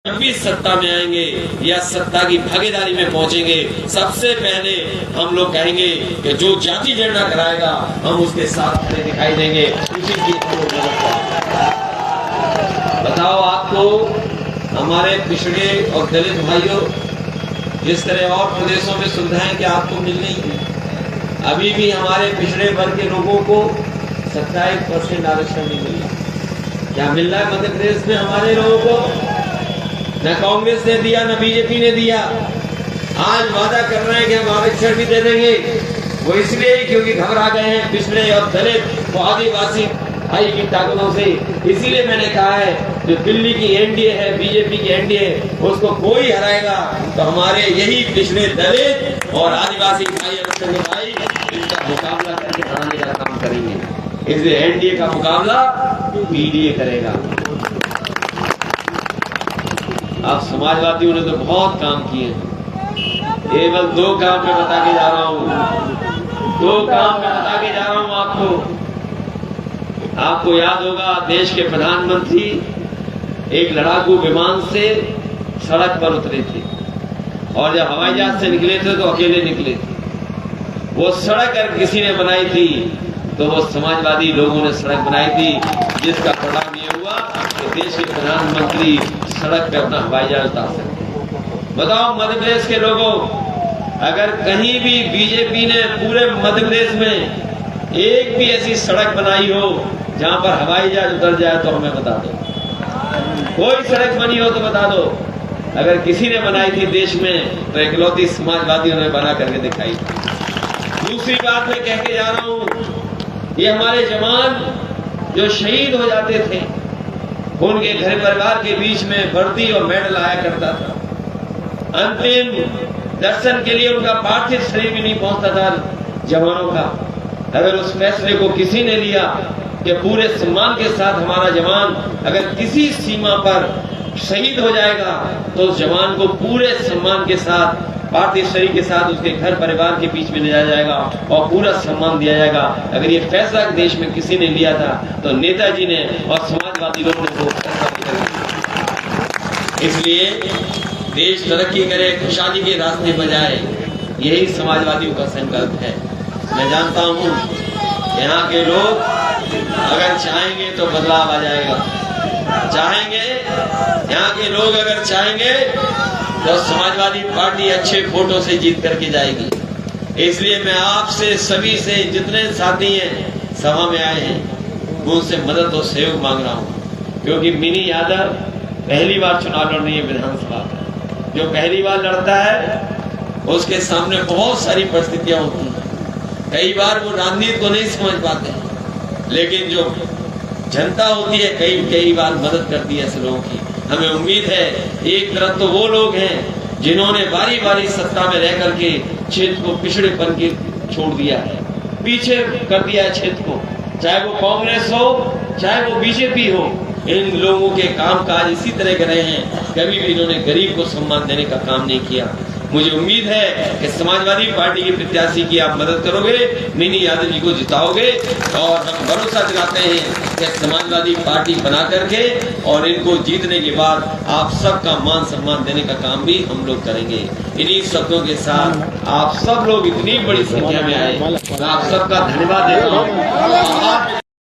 जब भी सत्ता में आएंगे या सत्ता की भागीदारी में पहुंचेंगे, सबसे पहले हम लोग कहेंगे कि जो जाति जनगणना कराएगा हम उसके साथ खड़े दिखाई देंगे, उसी की बताओ। आपको हमारे पिछड़े और दलित भाइयों, जिस तरह और प्रदेशों में सुविधाएं क्या आपको मिल रही है, अभी भी हमारे पिछड़े वर्ग के लोगों को 27% आरक्षण नहीं मिल रहा। क्या मिल रहा है मध्य प्रदेश में हमारे लोगों को? न कांग्रेस ने दिया, न बीजेपी ने दिया। आज वादा कर रहे हैं कि हम आरक्षण भी दे देंगे, वो इसलिए क्योंकि घबरा गए हैं पिछड़े और दलित और आदिवासी भाई की ताकतों से। इसीलिए मैंने कहा है जो दिल्ली की एनडीए है, बीजेपी की एनडीए, उसको कोई हराएगा तो हमारे यही पिछड़े दलित और आदिवासी भाई इनका मुकाबला करके हराने का काम करेंगे। इसलिए एनडीए का मुकाबला पीडीए करेगा। अब समाजवादियों ने तो बहुत काम किए, केवल 2 काम में बता के जा रहा हूँ, 2 काम में बता के जा रहा हूँ आपको। आपको याद होगा देश के प्रधानमंत्री एक लड़ाकू विमान से सड़क पर उतरे थे और जब हवाई जहाज से निकले थे तो अकेले निकले थे। वो सड़क अगर किसी ने बनाई थी तो वो समाजवादी लोगों ने सड़क बनाई थी, जिसका परिणाम ये हुआ कि देश के प्रधानमंत्री सड़क पे अपना हवाई जहाज उतार सकते। बताओ मध्य प्रदेश के लोगों, अगर कहीं भी बीजेपी ने पूरे मध्य प्रदेश में एक भी ऐसी सड़क बनाई हो जहां पर हवाई जहाज उतर जाए तो हमें बता दो। कोई सड़क बनी हो तो बता दो। अगर किसी ने बनाई थी देश में तो इकलौती समाजवादियों ने बना करके दिखाई। दूसरी बात मैं कह के जा रहा हूं, ये हमारे जवान जो शहीद हो जाते थे उनके घर परिवार के बीच में वर्दी और मेडल आया करता था। अंतिम दर्शन के लिए उनका पार्थिव शरीर भी नहीं पहुंचता था जवानों का। अगर उस फैसले को किसी ने लिया कि पूरे सम्मान के साथ हमारा जवान अगर किसी सीमा पर शहीद हो जाएगा तो उस जवान को पूरे सम्मान के साथ पार्थिव शरीर के साथ उसके घर परिवार के बीच में ले जाया जाएगा और पूरा सम्मान दिया जाएगा। अगर ये फैसला देश में किसी ने लिया था तो नेताजी ने और समाजवादी लोगों ने वो फैसला लिया। इसलिए देश तरक्की करे, खुशहाली के रास्ते पर जाए, यही समाजवादियों का संकल्प है। मैं जानता हूँ यहाँ के लोग अगर चाहेंगे तो बदलाव आ जाएगा, चाहेंगे यहाँ के लोग अगर चाहेंगे तो समाजवादी पार्टी अच्छे वोटों से जीत करके जाएगी। इसलिए मैं आपसे सभी से जितने साथी हैं सभा में आए हैं उनसे मदद और सहयोग मांग रहा हूँ, क्योंकि मिनी यादव पहली बार चुनाव लड़ रही है विधानसभा का। जो पहली बार लड़ता है उसके सामने बहुत सारी परिस्थितियां होती हैं, कई बार वो राजनीति को नहीं समझ पाते हैं, लेकिन जो जनता होती है कई बार मदद करती है ऐसे लोगों की। हमें उम्मीद है एक तरफ तो वो लोग हैं जिन्होंने बारी बारी सत्ता में रह करके क्षेत्र को पिछड़ेपन के छोड़ दिया है, पीछे कर दिया है क्षेत्र को, चाहे वो कांग्रेस हो चाहे वो बीजेपी हो। इन लोगों के काम काज इसी तरह के रहे हैं, कभी भी इन्होंने गरीब को सम्मान देने का काम नहीं किया। मुझे उम्मीद है कि समाजवादी पार्टी के प्रत्याशी की आप मदद करोगे, मिनी यादव जी को जिताओगे और हम भरोसा दिलाते हैं कि समाजवादी पार्टी बना करके और इनको जीतने के बाद आप सबका मान सम्मान देने का काम भी हम लोग करेंगे। इन्हीं शब्दों के साथ आप सब लोग इतनी बड़ी संख्या में आए, मैं आप सबका धन्यवाद देता हूँ।